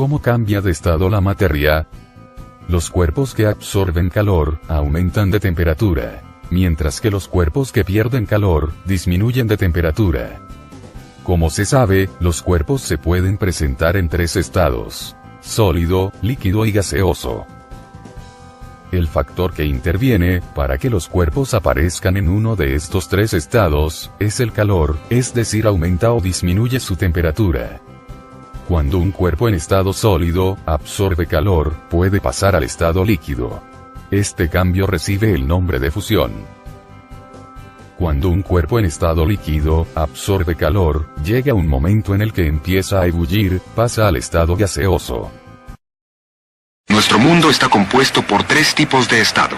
¿Cómo cambia de estado la materia? Los cuerpos que absorben calor, aumentan de temperatura, mientras que los cuerpos que pierden calor, disminuyen de temperatura. Como se sabe, los cuerpos se pueden presentar en tres estados: sólido, líquido y gaseoso. El factor que interviene para que los cuerpos aparezcan en uno de estos tres estados es el calor, es decir, aumenta o disminuye su temperatura. Cuando un cuerpo en estado sólido absorbe calor, puede pasar al estado líquido. Este cambio recibe el nombre de fusión. Cuando un cuerpo en estado líquido absorbe calor, llega un momento en el que empieza a ebullir, pasa al estado gaseoso. Nuestro mundo está compuesto por tres tipos de estado: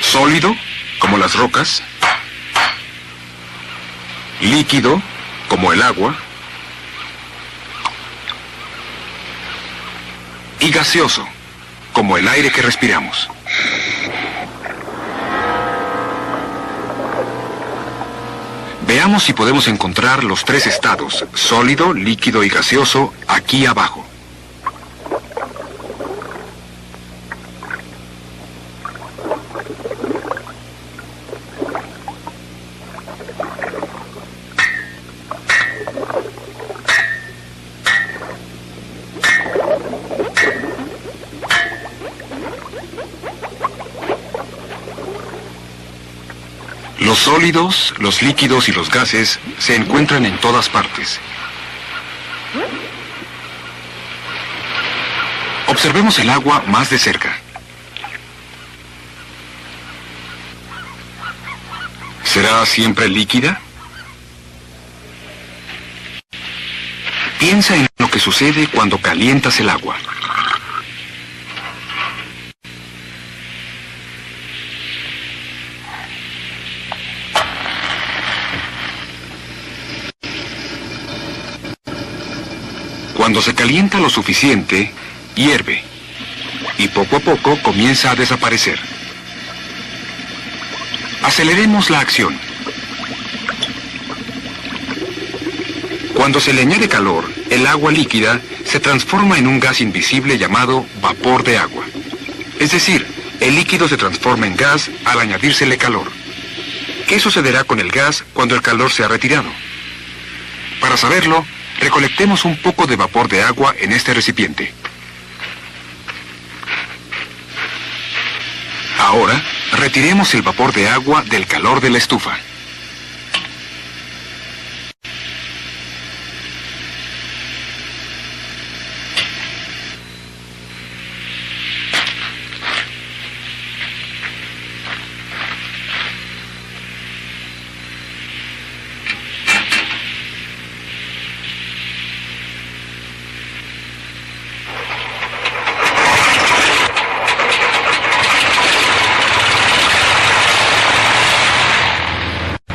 sólido, como las rocas; líquido, como el agua; y gaseoso, como el aire que respiramos. Veamos si podemos encontrar los tres estados, sólido, líquido y gaseoso, aquí abajo. Los sólidos, los líquidos y los gases se encuentran en todas partes. Observemos el agua más de cerca. ¿Será siempre líquida? Piensa en lo que sucede cuando calientas el agua. Cuando se calienta lo suficiente, hierve, y poco a poco comienza a desaparecer. Aceleremos la acción. Cuando se le añade calor, el agua líquida se transforma en un gas invisible llamado vapor de agua. Es decir, el líquido se transforma en gas al añadírsele calor. ¿Qué sucederá con el gas cuando el calor se ha retirado? Para saberlo, recolectemos un poco de vapor de agua en este recipiente. Ahora, retiremos el vapor de agua del calor de la estufa.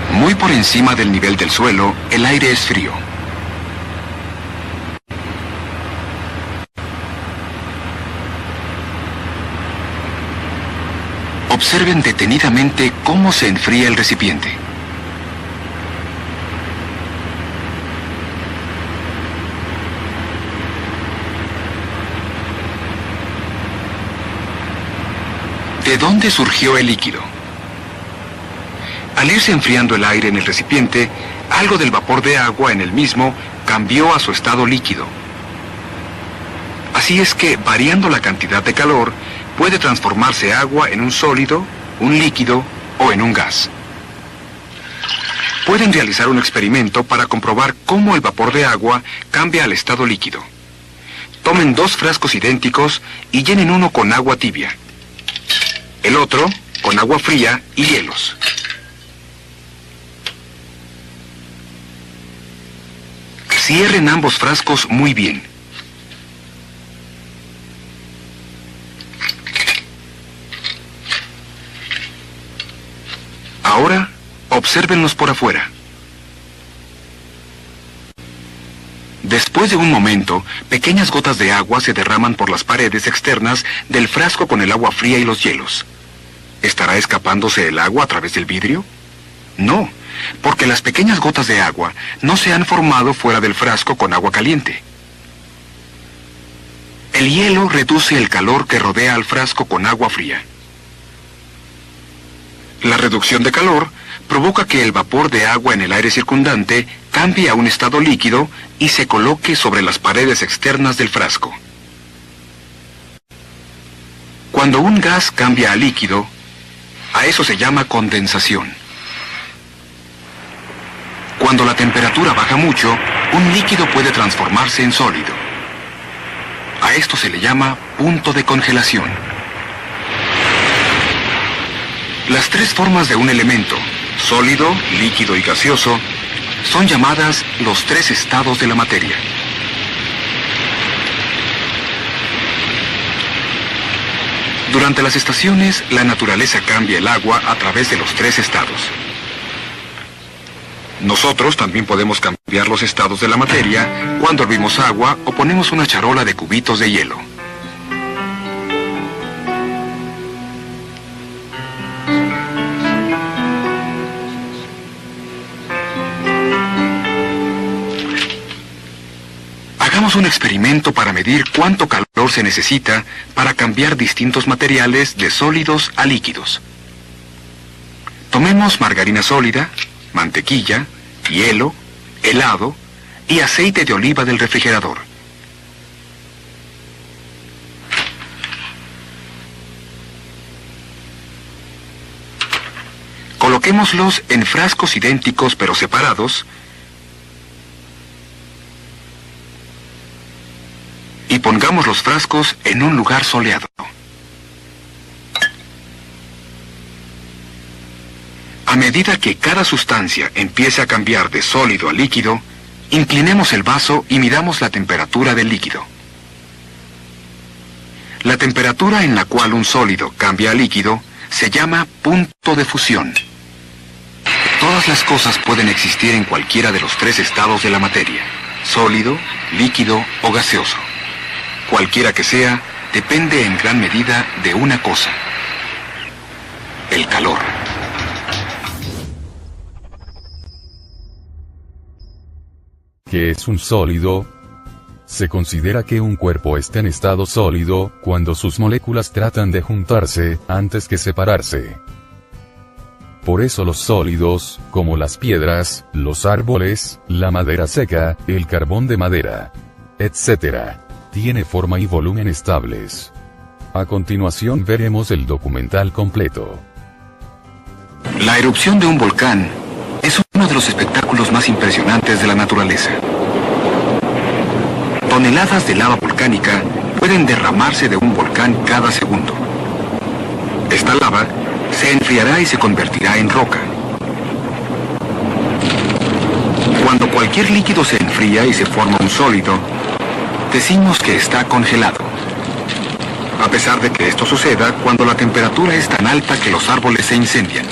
Muy por encima del nivel del suelo, el aire es frío. Observen detenidamente cómo se enfría el recipiente. ¿De dónde surgió el líquido? Al irse enfriando el aire en el recipiente, algo del vapor de agua en el mismo cambió a su estado líquido. Así es que, variando la cantidad de calor, puede transformarse agua en un sólido, un líquido o en un gas. Pueden realizar un experimento para comprobar cómo el vapor de agua cambia al estado líquido. Tomen dos frascos idénticos y llenen uno con agua tibia, el otro con agua fría y hielos. Cierren ambos frascos muy bien. Ahora, obsérvenlos por afuera. Después de un momento, pequeñas gotas de agua se derraman por las paredes externas del frasco con el agua fría y los hielos. ¿Estará escapándose el agua a través del vidrio? No, porque las pequeñas gotas de agua no se han formado fuera del frasco con agua caliente. El hielo reduce el calor que rodea al frasco con agua fría. La reducción de calor provoca que el vapor de agua en el aire circundante cambie a un estado líquido y se coloque sobre las paredes externas del frasco. Cuando un gas cambia a líquido, a eso se llama condensación. Cuando la temperatura baja mucho, un líquido puede transformarse en sólido. A esto se le llama punto de congelación. Las tres formas de un elemento, sólido, líquido y gaseoso, son llamadas los tres estados de la materia. Durante las estaciones, la naturaleza cambia el agua a través de los tres estados. Nosotros también podemos cambiar los estados de la materia cuando hervimos agua o ponemos una charola de cubitos de hielo. Hagamos un experimento para medir cuánto calor se necesita para cambiar distintos materiales de sólidos a líquidos. Tomemos margarina sólida, mantequilla, hielo, helado y aceite de oliva del refrigerador. Coloquémoslos en frascos idénticos pero separados y pongamos los frascos en un lugar soleado. A medida que cada sustancia empiece a cambiar de sólido a líquido, inclinemos el vaso y midamos la temperatura del líquido. La temperatura en la cual un sólido cambia a líquido se llama punto de fusión. Todas las cosas pueden existir en cualquiera de los tres estados de la materia, sólido, líquido o gaseoso. Cualquiera que sea, depende en gran medida de una cosa: el calor. ¿Qué es un sólido? Se considera que un cuerpo está en estado sólido cuando sus moléculas tratan de juntarse antes que separarse. Por eso los sólidos, como las piedras, los árboles, la madera seca, el carbón de madera, etc., tiene forma y volumen estables. A continuación veremos el documental completo. La erupción de un volcán es uno de los espectáculos más impresionantes de la naturaleza. Toneladas de lava volcánica pueden derramarse de un volcán cada segundo. Esta lava se enfriará y se convertirá en roca. Cuando cualquier líquido se enfría y se forma un sólido, decimos que está congelado. A pesar de que esto suceda cuando la temperatura es tan alta que los árboles se incendian.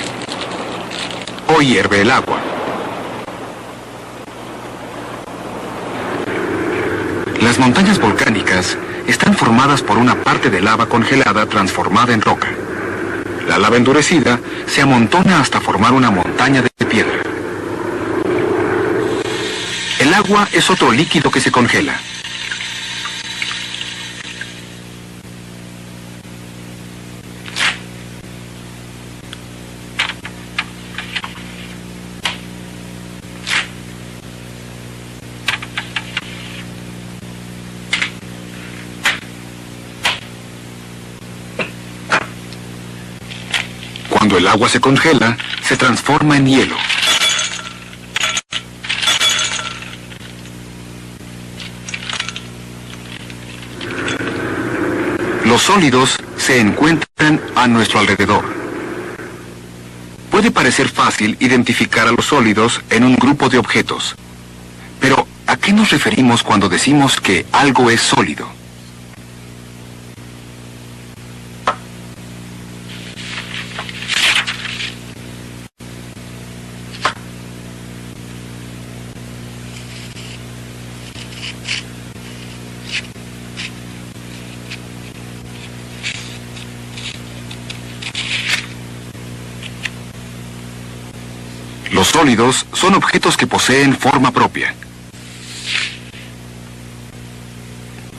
O hierve el agua. Las montañas volcánicas están formadas por una parte de lava congelada transformada en roca. La lava endurecida se amontona hasta formar una montaña de piedra. El agua es otro líquido que se congela. Cuando el agua se congela, se transforma en hielo. Los sólidos se encuentran a nuestro alrededor. Puede parecer fácil identificar a los sólidos en un grupo de objetos. Pero, ¿a qué nos referimos cuando decimos que algo es sólido? Los sólidos son objetos que poseen forma propia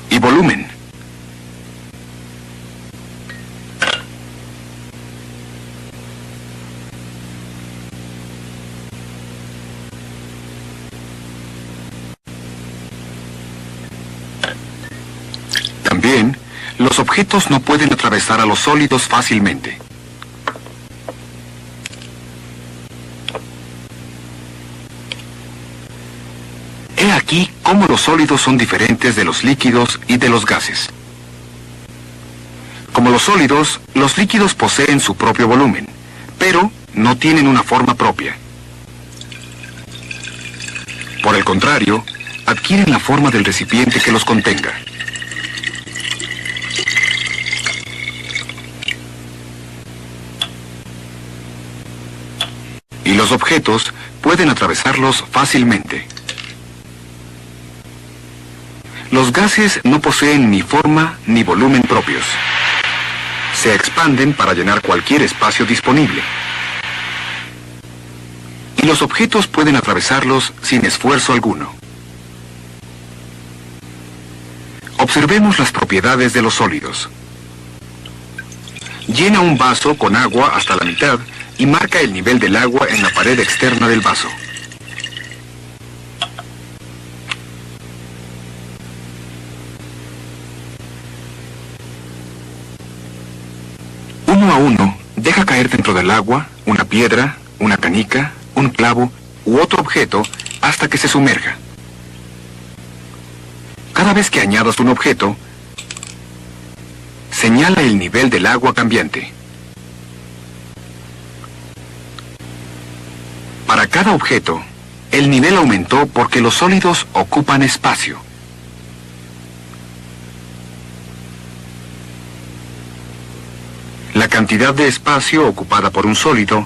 y volumen. También, los objetos no pueden atravesar a los sólidos fácilmente. He aquí cómo los sólidos son diferentes de los líquidos y de los gases. Como los sólidos, los líquidos poseen su propio volumen, pero no tienen una forma propia. Por el contrario, adquieren la forma del recipiente que los contenga. Y los objetos pueden atravesarlos fácilmente. Los gases no poseen ni forma ni volumen propios. Se expanden para llenar cualquier espacio disponible. Y los objetos pueden atravesarlos sin esfuerzo alguno. Observemos las propiedades de los sólidos. Llena un vaso con agua hasta la mitad y marca el nivel del agua en la pared externa del vaso. Uno a uno, deja caer dentro del agua una piedra, una canica, un clavo u otro objeto hasta que se sumerja. Cada vez que añadas un objeto, señala el nivel del agua cambiante. Para cada objeto, el nivel aumentó porque los sólidos ocupan espacio. La cantidad de espacio ocupada por un sólido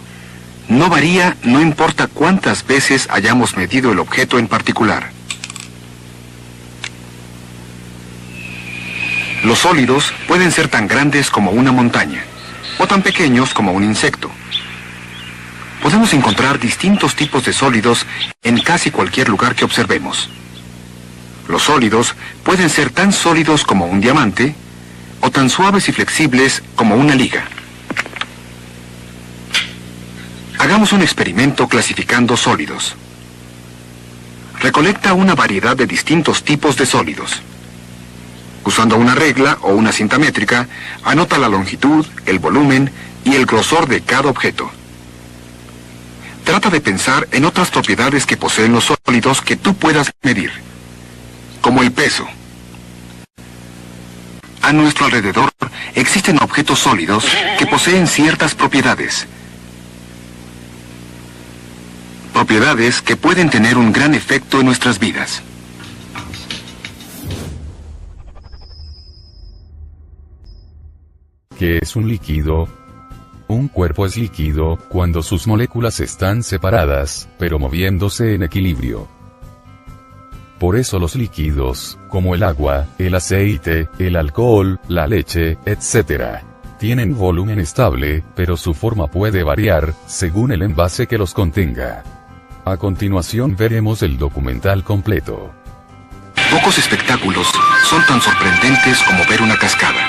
no varía, no importa cuántas veces hayamos medido el objeto en particular. Los sólidos pueden ser tan grandes como una montaña, o tan pequeños como un insecto. Podemos encontrar distintos tipos de sólidos en casi cualquier lugar que observemos. Los sólidos pueden ser tan sólidos como un diamante, o tan suaves y flexibles como una liga. Hagamos un experimento clasificando sólidos. Recolecta una variedad de distintos tipos de sólidos. Usando una regla o una cinta métrica, anota la longitud, el volumen y el grosor de cada objeto. Trata de pensar en otras propiedades que poseen los sólidos que tú puedas medir, como el peso. A nuestro alrededor existen objetos sólidos que poseen ciertas propiedades. Propiedades que pueden tener un gran efecto en nuestras vidas. ¿Qué es un líquido? Un cuerpo es líquido cuando sus moléculas están separadas, pero moviéndose en equilibrio. Por eso los líquidos, como el agua, el aceite, el alcohol, la leche, etc., tienen volumen estable, pero su forma puede variar, según el envase que los contenga. A continuación veremos el documental completo. Pocos espectáculos son tan sorprendentes como ver una cascada.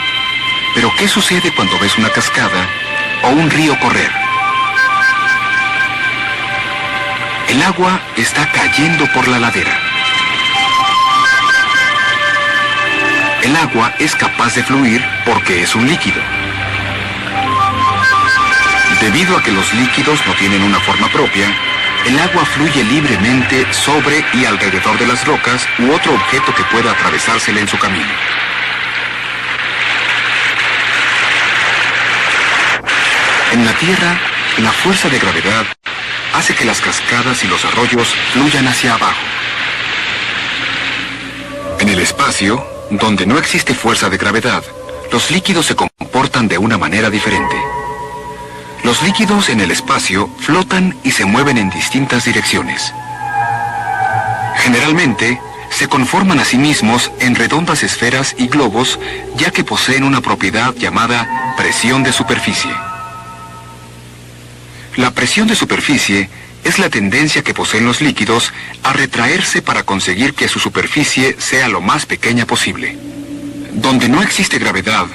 Pero ¿qué sucede cuando ves una cascada o un río correr? El agua está cayendo por la ladera. El agua es capaz de fluir porque es un líquido. Debido a que los líquidos no tienen una forma propia, el agua fluye libremente sobre y alrededor de las rocas u otro objeto que pueda atravesársele en su camino. En la Tierra, la fuerza de gravedad hace que las cascadas y los arroyos fluyan hacia abajo. En el espacio, donde no existe fuerza de gravedad, los líquidos se comportan de una manera diferente. Los líquidos en el espacio flotan y se mueven en distintas direcciones. Generalmente, se conforman a sí mismos en redondas esferas y globos, ya que poseen una propiedad llamada presión de superficie. La presión de superficie es la tendencia que poseen los líquidos a retraerse para conseguir que su superficie sea lo más pequeña posible. Donde no existe gravedad,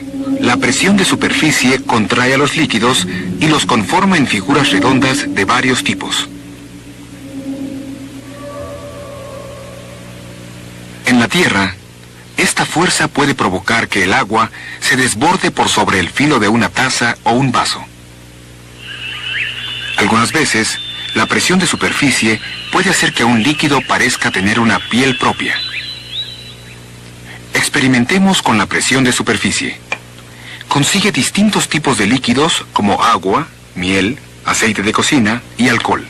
la presión de superficie contrae a los líquidos y los conforma en figuras redondas de varios tipos. En la Tierra, esta Esta fuerza puede provocar que el agua se desborde por sobre el filo de una taza o un vaso. Algunas veces, la presión de superficie puede hacer que un líquido parezca tener una piel propia. Experimentemos con la presión de superficie. Consigue distintos tipos de líquidos como agua, miel, aceite de cocina y alcohol.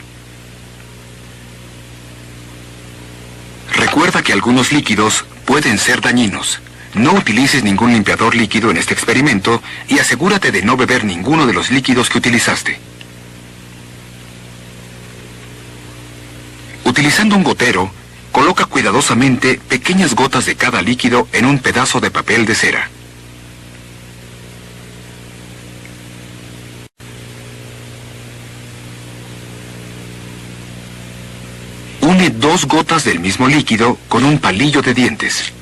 Recuerda que algunos líquidos pueden ser dañinos. No utilices ningún limpiador líquido en este experimento y asegúrate de no beber ninguno de los líquidos que utilizaste. Utilizando un gotero, coloca cuidadosamente pequeñas gotas de cada líquido en un pedazo de papel de cera. Une 2 gotas del mismo líquido con un palillo de dientes.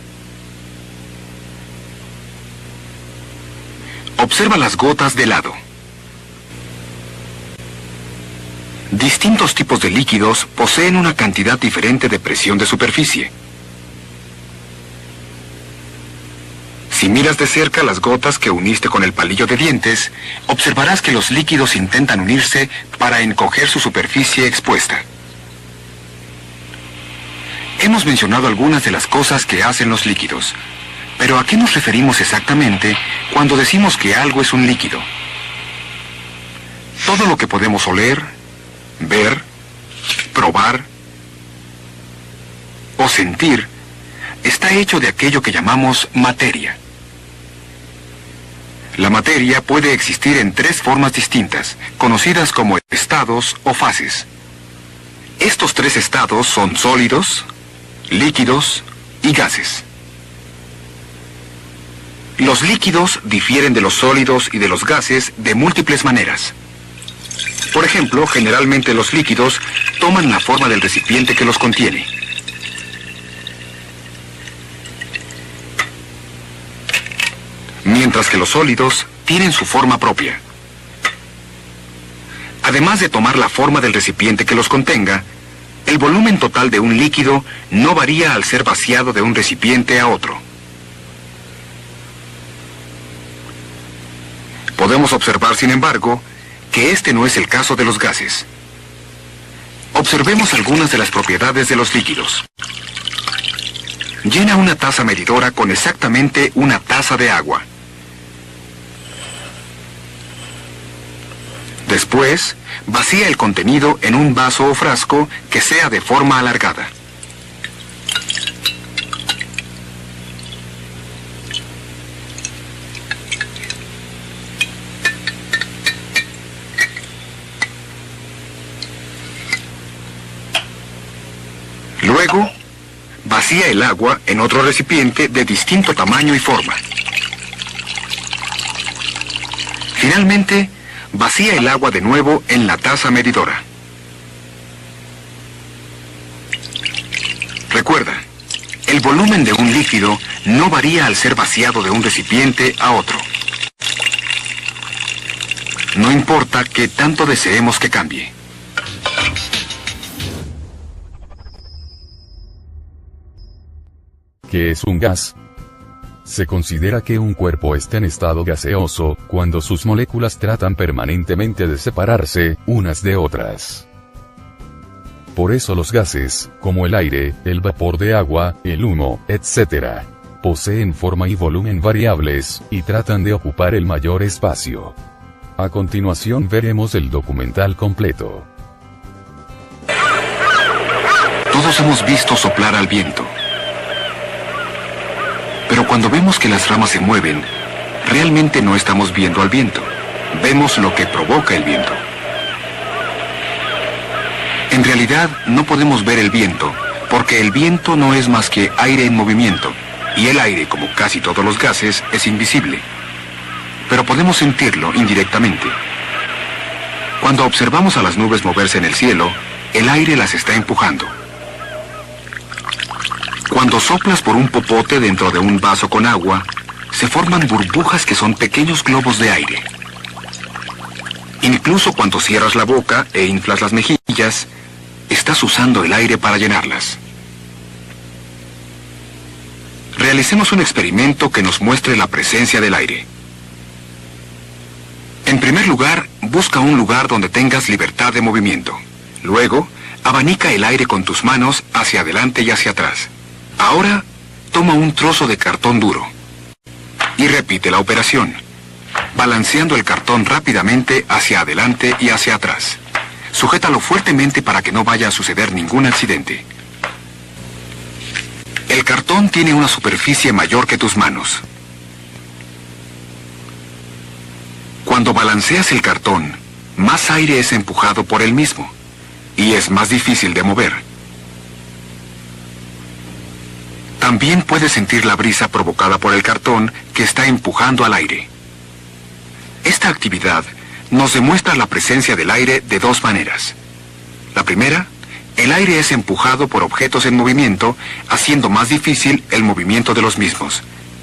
Observa las gotas de lado. Distintos tipos de líquidos poseen una cantidad diferente de presión de superficie. Si miras de cerca las gotas que uniste con el palillo de dientes, observarás que los líquidos intentan unirse para encoger su superficie expuesta. Hemos mencionado algunas de las cosas que hacen los líquidos, pero ¿a qué nos referimos exactamente cuando decimos que algo es un líquido? Todo lo que podemos oler, ver, probar o sentir está hecho de aquello que llamamos materia. La materia puede existir en 3 formas distintas, conocidas como estados o fases. Estos 3 estados son sólidos, líquidos y gases. Los líquidos difieren de los sólidos y de los gases de múltiples maneras. Por ejemplo, generalmente los líquidos toman la forma del recipiente que los contiene. Mientras que los sólidos tienen su forma propia. Además de tomar la forma del recipiente que los contenga, el volumen total de un líquido no varía al ser vaciado de un recipiente a otro. Podemos observar, sin embargo, que este no es el caso de los gases. Observemos algunas de las propiedades de los líquidos. Llena una taza medidora con exactamente una taza de agua. Después, vacía el contenido en un vaso o frasco que sea de forma alargada. Luego, vacía el agua en otro recipiente de distinto tamaño y forma. Finalmente, vacía el agua de nuevo en la taza medidora. Recuerda, el volumen de un líquido no varía al ser vaciado de un recipiente a otro. No importa qué tanto deseemos que cambie. ¿Qué es un gas? Se considera que un cuerpo está en estado gaseoso cuando sus moléculas tratan permanentemente de separarse unas de otras. Por eso los gases, como el aire, el vapor de agua, el humo, etc., poseen forma y volumen variables, y tratan de ocupar el mayor espacio. A continuación veremos el documental completo. Todos hemos visto soplar al viento. Pero cuando vemos que las ramas se mueven, realmente no estamos viendo al viento. Vemos lo que provoca el viento. En realidad, no podemos ver el viento, porque el viento no es más que aire en movimiento, y el aire, como casi todos los gases, es invisible. Pero podemos sentirlo indirectamente. Cuando observamos a las nubes moverse en el cielo, el aire las está empujando. Cuando soplas por un popote dentro de un vaso con agua, se forman burbujas que son pequeños globos de aire. Incluso cuando cierras la boca e inflas las mejillas, estás usando el aire para llenarlas. Realicemos un experimento que nos muestre la presencia del aire. En primer lugar, busca un lugar donde tengas libertad de movimiento. Luego, abanica el aire con tus manos hacia adelante y hacia atrás. Ahora, toma un trozo de cartón duro y repite la operación, balanceando el cartón rápidamente hacia adelante y hacia atrás. Sujétalo fuertemente para que no vaya a suceder ningún accidente. El cartón tiene una superficie mayor que tus manos. Cuando balanceas el cartón, más aire es empujado por él mismo y es más difícil de mover. También puedes sentir la brisa provocada por el cartón que está empujando al aire. Esta actividad nos demuestra la presencia del aire de dos maneras. La primera, el aire es empujado por objetos en movimiento, haciendo más difícil el movimiento de los mismos.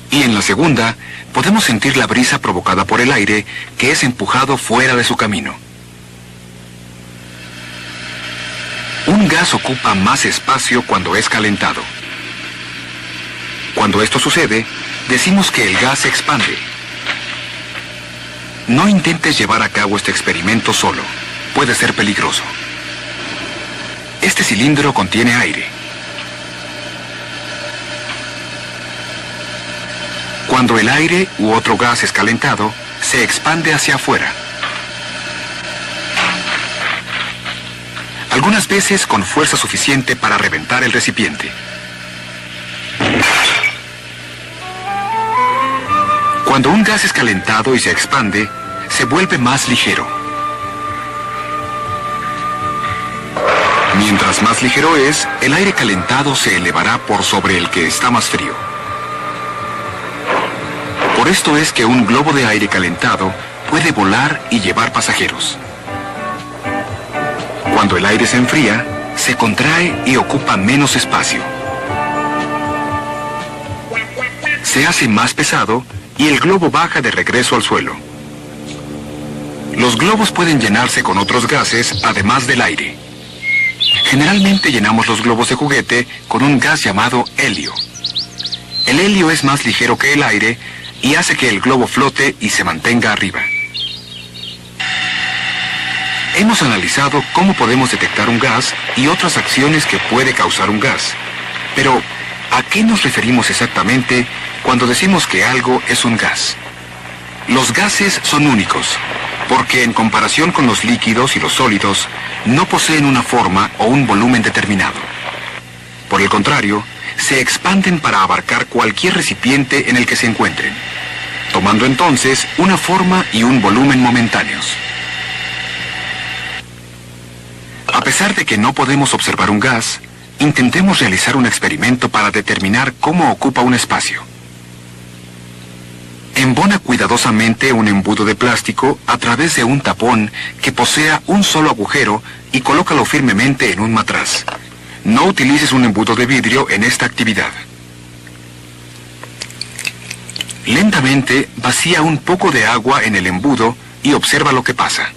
Y en la segunda, podemos sentir la brisa provocada por el aire que es empujado fuera de su camino. Un gas ocupa más espacio cuando es calentado. Cuando esto sucede, decimos que el gas se expande. No intentes llevar a cabo este experimento solo. Puede ser peligroso. Este cilindro contiene aire. Cuando el aire u otro gas es calentado, se expande hacia afuera. Algunas veces con fuerza suficiente para reventar el recipiente. Cuando un gas es calentado y se expande, se vuelve más ligero. Mientras más ligero es, el aire calentado se elevará por sobre el que está más frío. Por esto es que un globo de aire calentado puede volar y llevar pasajeros. Cuando el aire se enfría, se contrae y ocupa menos espacio. Se hace más pesado y el globo baja de regreso al suelo. Los globos pueden llenarse con otros gases además del aire. Generalmente llenamos los globos de juguete con un gas llamado helio. El helio es más ligero que el aire y hace que el globo flote y se mantenga arriba. Hemos analizado cómo podemos detectar un gas y otras acciones que puede causar un gas. Pero, ¿a qué nos referimos exactamente cuando decimos que algo es un gas? Los gases son únicos, porque en comparación con los líquidos y los sólidos, no poseen una forma o un volumen determinado. Por el contrario, se expanden para abarcar cualquier recipiente en el que se encuentren, tomando entonces una forma y un volumen momentáneos. A pesar de que no podemos observar un gas, intentemos realizar un experimento para determinar cómo ocupa un espacio. Embona cuidadosamente un embudo de plástico a través de un tapón que posea un solo agujero y colócalo firmemente en un matraz. No utilices un embudo de vidrio en esta actividad. Lentamente vacía un poco de agua en el embudo y observa lo que pasa.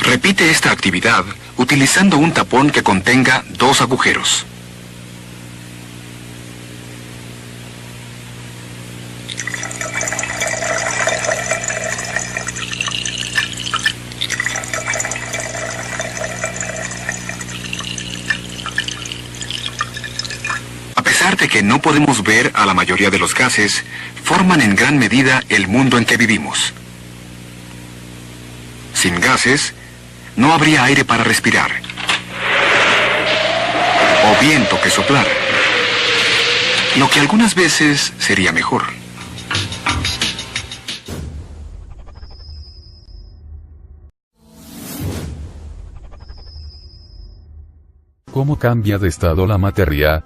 Repite esta actividad utilizando un tapón que contenga dos agujeros. A pesar de que no podemos ver a la mayoría de los gases, forman en gran medida el mundo en que vivimos. Sin gases, no habría aire para respirar, o viento que soplar, lo que algunas veces sería mejor. ¿Cómo cambia de estado la materia?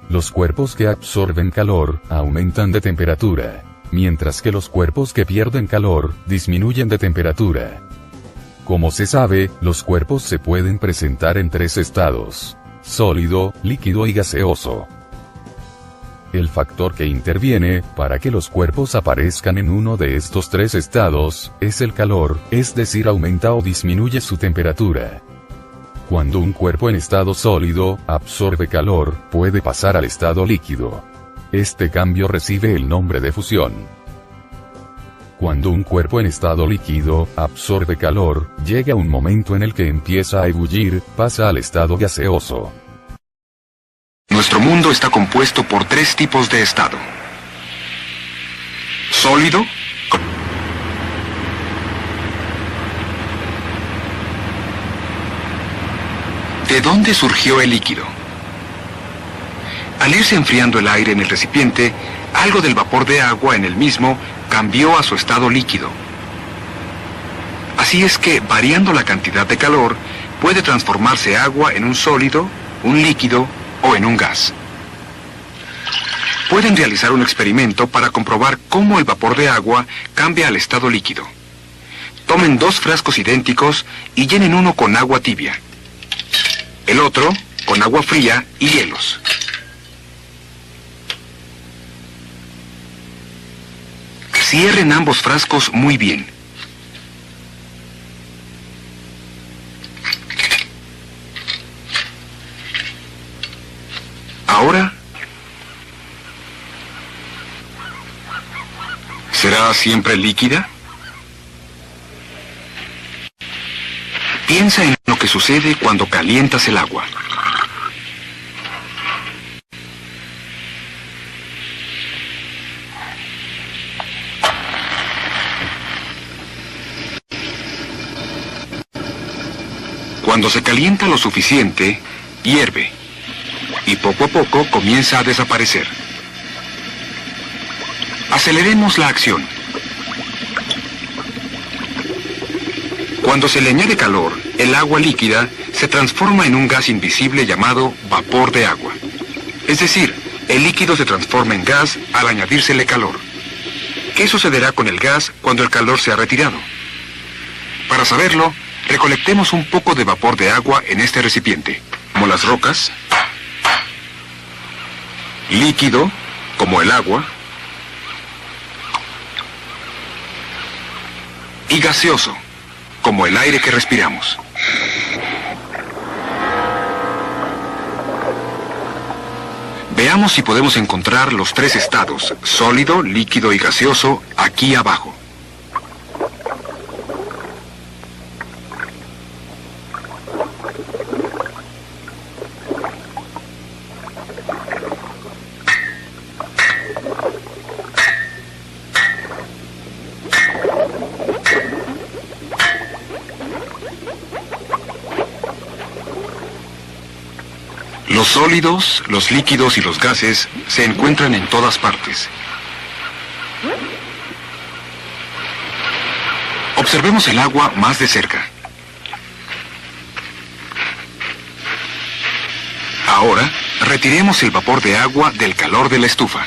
Los cuerpos que absorben calor aumentan de temperatura, mientras que los cuerpos que pierden calor disminuyen de temperatura. Como se sabe, los cuerpos se pueden presentar en tres estados: sólido, líquido y gaseoso. El factor que interviene para que los cuerpos aparezcan en uno de estos tres estados es el calor, es decir, aumenta o disminuye su temperatura. Cuando un cuerpo en estado sólido absorbe calor, puede pasar al estado líquido. Este cambio recibe el nombre de fusión. Cuando un cuerpo en estado líquido absorbe calor, llega un momento en el que empieza a ebullir, pasa al estado gaseoso. Nuestro mundo está compuesto por tres tipos de estado. Sólido. ¿De dónde surgió el líquido? Al irse enfriando el aire en el recipiente, algo del vapor de agua en el mismo cambió a su estado líquido. Así es que, variando la cantidad de calor, puede transformarse agua en un sólido, un líquido o en un gas. Pueden realizar un experimento para comprobar cómo el vapor de agua cambia al estado líquido. Tomen dos frascos idénticos y llenen uno con agua tibia, el otro con agua fría y hielos. Cierren ambos frascos muy bien. Ahora, ¿será siempre líquida? Piensa en lo que sucede cuando calientas el agua. Cuando se calienta lo suficiente, hierve, y poco a poco comienza a desaparecer. Aceleremos la acción. Cuando se le añade calor, el agua líquida se transforma en un gas invisible llamado vapor de agua. Es decir, el líquido se transforma en gas al añadírsele calor. ¿Qué sucederá con el gas cuando el calor se ha retirado? Para saberlo, recolectemos un poco de vapor de agua en este recipiente, como las rocas, líquido, como el agua, y gaseoso, como el aire que respiramos. Veamos si podemos encontrar los tres estados, sólido, líquido y gaseoso, aquí abajo. Los sólidos, los líquidos y los gases se encuentran en todas partes. Observemos el agua más de cerca. Ahora, retiremos el vapor de agua del calor de la estufa.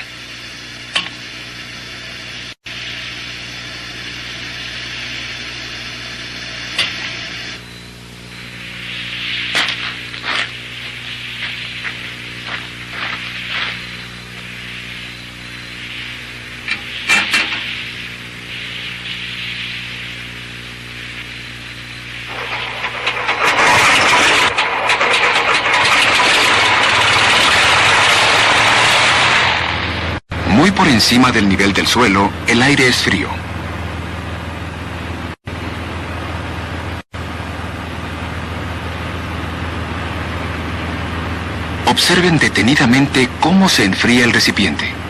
Muy por encima del nivel del suelo, el aire es frío. Observen detenidamente cómo se enfría el recipiente.